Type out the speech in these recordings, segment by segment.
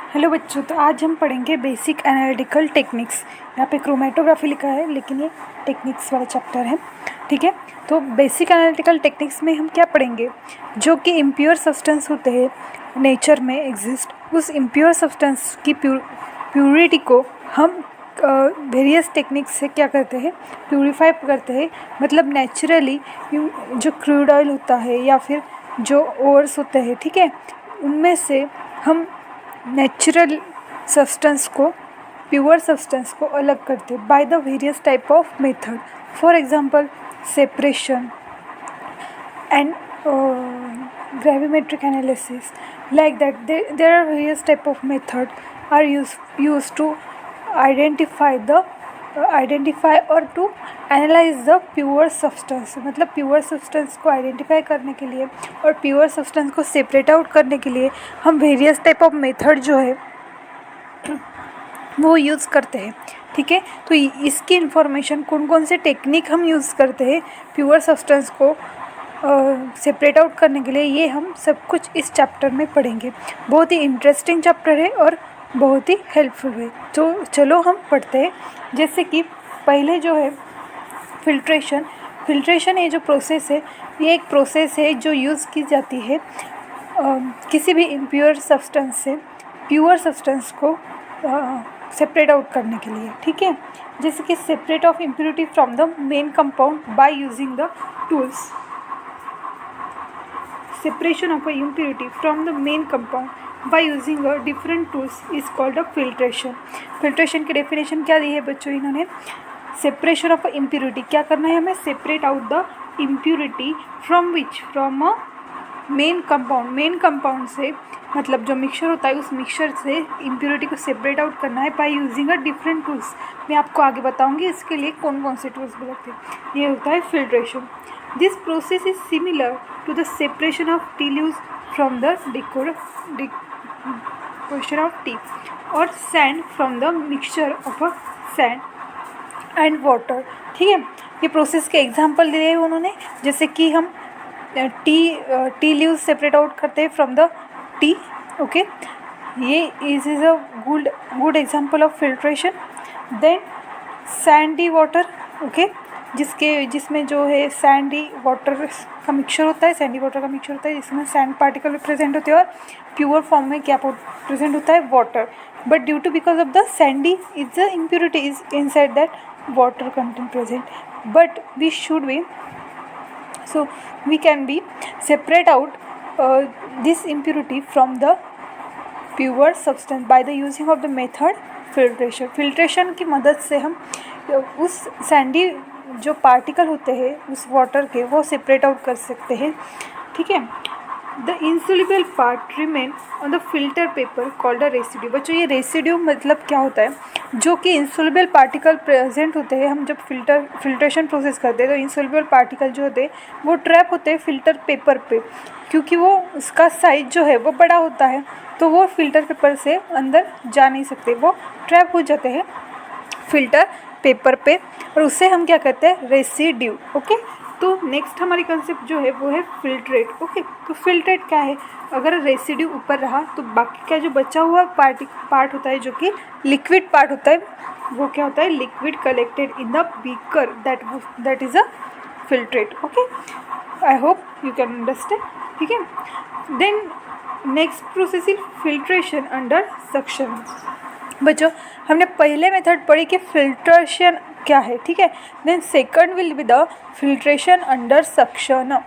Hello बच्चों, तो आज हम पढ़ेंगे बेसिक एनालिटिकल टेक्निक्स। यहाँ पे क्रोमेटोग्राफी लिखा है, लेकिन ये टेक्निक्स वाला चैप्टर है। ठीक है, तो बेसिक एनालिटिकल टेक्निक्स में हम क्या पढ़ेंगे? जो कि इम्प्योर सब्सटेंस होते हैं नेचर में एग्जिस्ट, उस इम्प्योर सब्सटेंस की प्योरिटी को हम वेरियस टेक्निक्स से क्या करते हैं, प्योरीफाई करते हैं। मतलब नेचुरली जो क्रूड ऑयल होता है या फिर जो ओर्स होते हैं, ठीक है, उनमें से हम नेचुरल सब्सटेंस को, प्योर सब्सटेंस को अलग करते by the various type of method. For example separation and gravimetric analysis, like that there are various type of method are used to identify or to analyze the pure substance। मतलब pure substance को identify करने के लिए और pure substance को separate out करने के लिए हम वेरियस टाइप ऑफ मेथड जो है वो यूज़ करते हैं। ठीक है, तो इसकी इन्फॉर्मेशन कौन कौन से टेक्निक हम यूज़ करते हैं प्योर सब्सटेंस को सेपरेट आउट करने के लिए, ये हम सब कुछ इस चैप्टर में पढ़ेंगे। बहुत ही इंटरेस्टिंग चैप्टर है और बहुत ही हेल्पफुल है। तो चलो हम पढ़ते हैं। जैसे कि पहले जो है फिल्ट्रेशन ये जो प्रोसेस है, ये एक प्रोसेस है जो यूज़ की जाती है किसी भी इम्प्योर सब्सटेंस से प्योर सब्सटेंस को सेपरेट आउट करने के लिए। ठीक है, जैसे कि separate of impurity from the main compound by using the tools. Separation of a impurity from the main compound by using a different tools is called a filtration। filtration की definition क्या दी है बच्चों इन्होंने? separation of a impurity, क्या करना है हमें? separate out the impurity from which, from a main compound से, मतलब जो मिक्सचर होता है उस मिक्सचर से इम्प्योरिटी को सेपरेट आउट करना है by using a different tools. मैं आपको आगे बताऊंगी इसके लिए कौन कौन से टूल्स लगते हैं। ये होता है filtration. This process is similar to the separation of tea leaves from the decomposition of tea और sand from the mixture of a sand and water. ठीक है, ये प्रोसेस के एग्जाम्पल दिए हैं उन्होंने। जैसे कि हम टी लीव्स सेपरेट आउट करते हैं फ्रॉम द टी। ओके, ये is a good example of filtration. Then sandy water, okay, जिसमें जो है सैंडी वाटर का मिक्सचर होता है, जिसमें सैंड पार्टिकल प्रेजेंट होते हैं और प्योर फॉर्म में क्या प्रेजेंट होता है? Water. But due to because of the sandy is the impurity is inside that water content present, but we should be so we can be separate out this impurity from the pure substance by the using of the method filtration की मदद से हम उस Sandy जो particle होते हैं उस water के, वो सेपरेट आउट कर सकते हैं। ठीक है, the insoluble part remain on the filter paper called a residue. बच्चों, ये रेसिड्यू मतलब क्या होता है? जो कि इंसोल्यूबल पार्टिकल प्रेजेंट होते हैं, हम जब फिल्ट्रेशन प्रोसेस करते हैं तो इंसोल्यूबल पार्टिकल जो होते हैं वो ट्रैप होते हैं फिल्टर पेपर पे, क्योंकि वो उसका साइज जो है वो बड़ा होता है, तो वो फिल्टर पेपर से अंदर जा नहीं सकते, वो ट्रैप हो जाते हैं फिल्टर पेपर पे, और उससे हम क्या कहते हैं? रेसिड्यू। ओके, तो नेक्स्ट हमारी कंसेप्ट जो है वो है फिल्ट्रेट। ओके, तो फिल्ट्रेट क्या है? अगर रेसिड्यू ऊपर रहा तो बाकी का जो बचा हुआ पार्ट होता है, जो कि लिक्विड पार्ट होता है, वो क्या होता है? Liquid collected in the beaker, that is a filtrate. Okay, I hope you can understand. ठीक है, then next process is filtration under suction. बच्चों, हमने पहले मेथड पढ़ी कि फिल्ट्रेशन क्या है। ठीक है, then second will be the filtration under suction.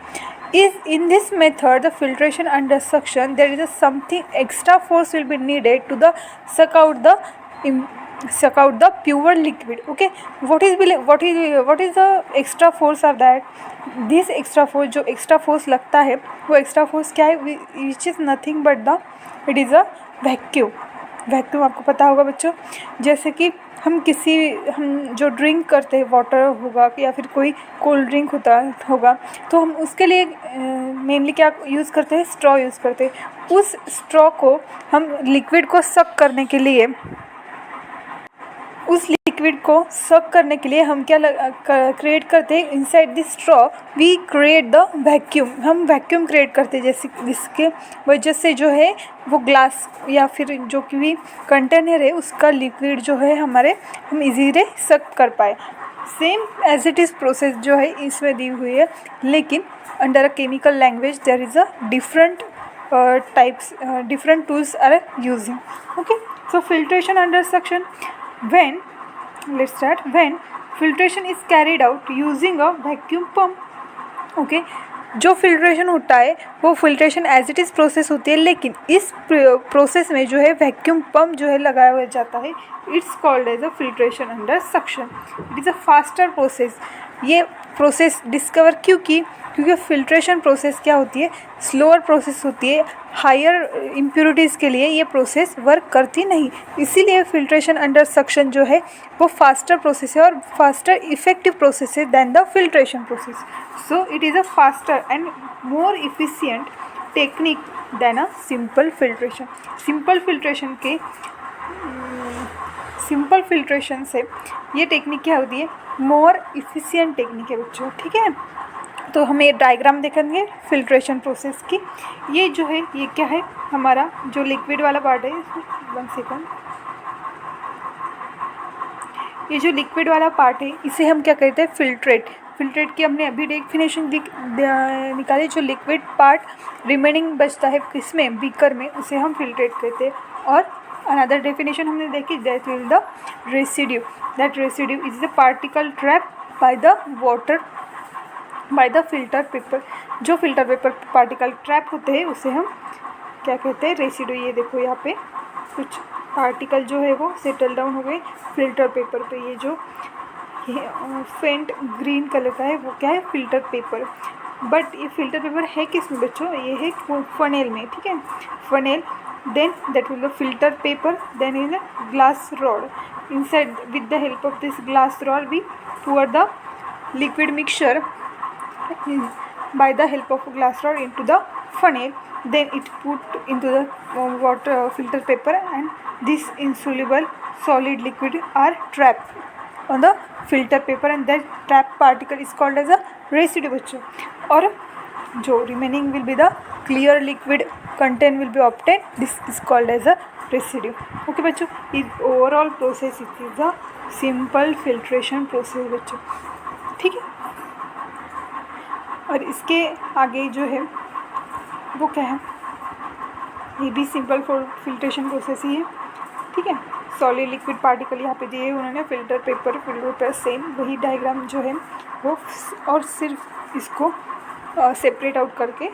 Is in this method the filtration under suction there is a something extra force will be needed to the suck out the pure liquid। okay, what is the extra force of that? this extra force, जो extra force लगता है वो extra force क्या है? which is nothing but it is a vacuum आपको पता होगा बच्चों। जैसे कि हम जो ड्रिंक करते हैं, वाटर होगा या फिर कोई कोल्ड ड्रिंक होगा, तो हम उसके लिए मेनली क्या यूज़ करते हैं? स्ट्रॉ यूज़ करते हैं। उस स्ट्रॉ को हम लिक्विड को सक करने के लिए लिक्विड को सक करने के लिए हम क्या क्रिएट करते हैं, inside the straw we create the vacuum, हम वैक्यूम क्रिएट करते हैं, जैसे जिसके वजह से जो है वो ग्लास या फिर जो कि भी कंटेनर है उसका लिक्विड जो है हमारे हम इजीली सक कर पाए। Same as it is process जो है इसमें दी हुई है, लेकिन under a chemical language there is a different types, different tools are using. Okay, so filtration under suction, when let's start, when filtration is carried out using a vacuum pump. Okay, जो filtration होता है वो filtration as it is process होती है, लेकिन इस process में जो है वैक्यूम पंप जो है लगाया हुआ जाता है, it's called as a filtration under suction. It is a faster process. ये प्रोसेस डिस्कवर क्यों की, क्योंकि फिल्ट्रेशन प्रोसेस क्या होती है, स्लोअर प्रोसेस होती है, हायर इम्प्योरिटीज़ के लिए ये प्रोसेस वर्क करती नहीं, इसीलिए फिल्ट्रेशन अंडर सक्शन जो है वो फास्टर प्रोसेस है और फास्टर इफेक्टिव प्रोसेस है than the filtration process. So it is a faster and more efficient technique than a simple filtration. Simple filtration से ये टेक्निक क्या होती है, मोर इफिशियंट टेक्निक है बच्चों। ठीक है, तो हमें डायग्राम देखेंगे फिल्ट्रेशन प्रोसेस की। ये जो है ये क्या है, हमारा जो लिक्विड वाला पार्ट है, 1 सेकंड, ये जो लिक्विड वाला पार्ट है इसे हम क्या कहते हैं, फिल्ट्रेट। फिल्ट्रेट की हमने अभी डेफिनेशन निकाली। जो लिक्विड पार्ट रिमेनिंग बचता है किसमें, बीकर में, उसे हम फिल्ट्रेट कहते हैं। और अनदर डेफिनेशन हमने देखी, that is the residue. That residue is the particle trap by the water by the filter paper. जो फिल्टर पेपर पार्टिकल ट्रैप होते हैं उसे हम क्या कहते हैं, रेसिड्यू। ये देखो यहाँ पे कुछ पार्टिकल जो है वो सेटल डाउन हो गए फिल्टर पेपर पे। ये जो फेंट ग्रीन कलर का है वो क्या है, फिल्टर पेपर। बट ये फिल्टर पेपर है किसमें बच्चों, ये है फनेल में। ठीक है, funnel, then that will the filter paper, then is a glass rod. Inside, with the help of this glass rod, we pour the liquid mixture by the help of glass rod into the funnel. Then it put into the water filter paper, and this insoluble solid liquid are trapped on the filter paper, and that trapped particle is called as a residue बच्चों। और जो remaining will be the clear liquid content will be obtained, this is called as a residue. Okay बच्चों, इस overall process it is a simple filtration process बच्चों। ठीक है, और इसके आगे जो है वो क्या है, ये भी सिंपल फिल्ट्रेशन प्रोसेस ही है। ठीक है, सॉलिड लिक्विड पार्टिकल यहाँ पे दिए उन्होंने, फिल्टर पेपर सेम वही डायग्राम जो है वो, और सिर्फ इसको सेपरेट आउट करके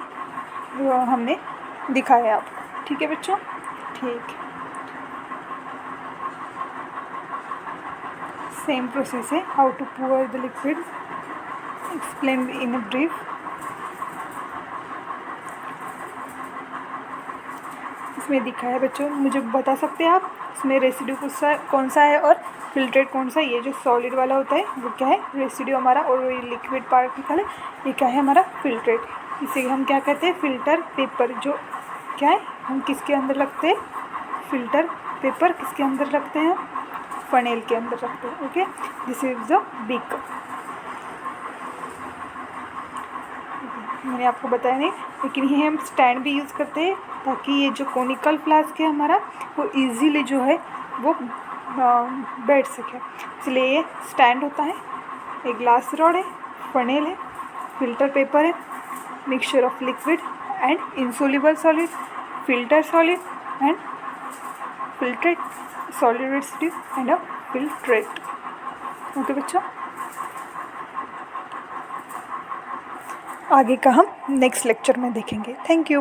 हमने दिखाया आपको। ठीक है बच्चों, ठीक, सेम प्रोसेस है। How to pour the liquid, explain in a brief. इसमें दिखा है बच्चों, मुझे बता सकते हैं आप इसमें रेसिड्यू कौन सा है और फिल्ट्रेट कौन सा है। ये जो सॉलिड वाला होता है वो क्या है, रेसिड्यू हमारा, और ये लिक्विड पार्टिकल है ये क्या है, हमारा फिल्ट्रेट। इसे हम क्या कहते हैं, फिल्टर पेपर। जो क्या है, हम किसके अंदर रखते हैं, फिल्टर पेपर किसके अंदर रखते हैं, फनेल के अंदर रखते हैं। Okay, this is the beaker. मैंने आपको बताया नहीं, लेकिन ये हम स्टैंड भी यूज़ करते हैं ताकि ये जो कोनिकल फ्लास्क है हमारा वो इजीली जो है वो बैठ सके, इसलिए ये स्टैंड होता है। एक ग्लास रॉड है, फनेल है, फिल्टर पेपर है, mixture of liquid and insoluble solid, filter solid and filtrate, solid residue and a filtrate. Okay बच्चों, आगे का हम नेक्स्ट लेक्चर में देखेंगे। Thank you.